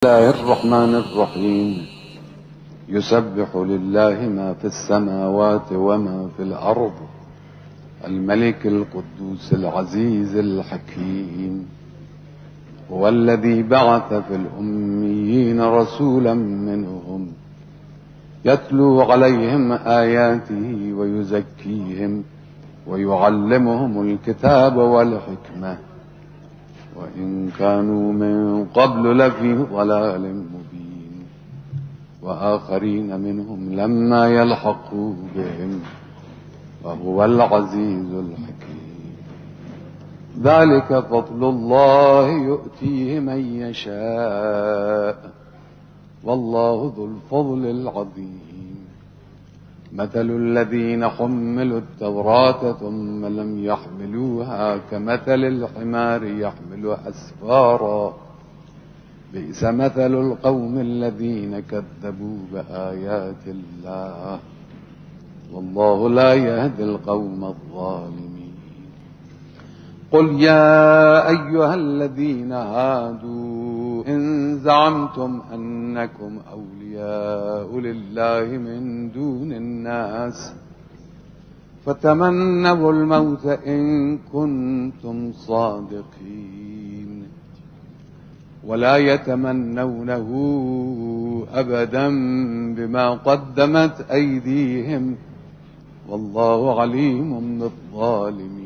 الله الرحمن الرحيم. يسبح لله ما في السماوات وما في الأرض، الملك القدوس العزيز الحكيم. هو الذي بعث في الأميين رسولا منهم يتلو عليهم آياته ويزكيهم ويعلمهم الكتاب والحكمة وإن كانوا من قبل لفي ضلال مبين، وآخرين منهم لما يلحقوا بهم، وهو العزيز الحكيم. ذلك فضل الله يؤتيه من يشاء، والله ذو الفضل العظيم. مثل الذين حملوا التوراة ثم لم يحملوها كمثل الحمار يحمل أسفارا، بئس مثل القوم الذين كذبوا بآيات الله، والله لا يهدي القوم الظالمين. قل يا أيها الذين هادوا إن زعمتم أنكم أولياء لله من دون الناس فتمنوا الموت إن كنتم صادقين، ولا يتمنونه أبدا بما قدمت أيديهم، والله عليم بالظالمين.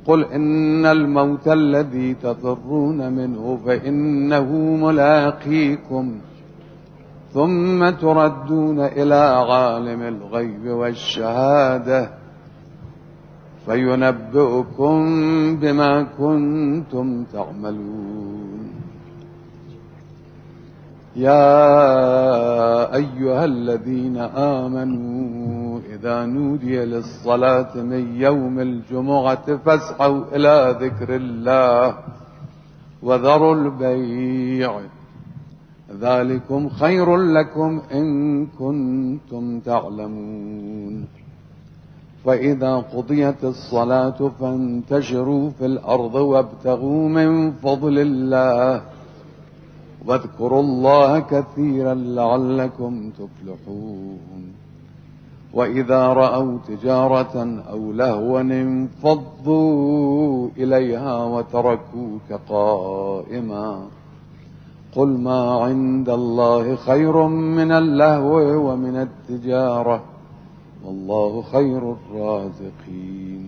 قل إن الموت الذي تفرون منه فإنه ملاقيكم، ثم تردون إلى عالم الغيب والشهادة فينبئكم بما كنتم تعملون. يا أيها الذين آمنوا إذا نودي للصلاة من يوم الجمعة فاسعوا إلى ذكر الله وذروا البيع، ذلكم خير لكم إن كنتم تعلمون. فإذا قضيت الصلاة فانتشروا في الأرض وابتغوا من فضل الله واذكروا الله كثيرا لعلكم تفلحون. وإذا رأوا تجارة أو لهوا انفضوا إليها وتركوك قائما. قل ما عند الله خير من اللهو ومن التجارة، والله خير الرازقين.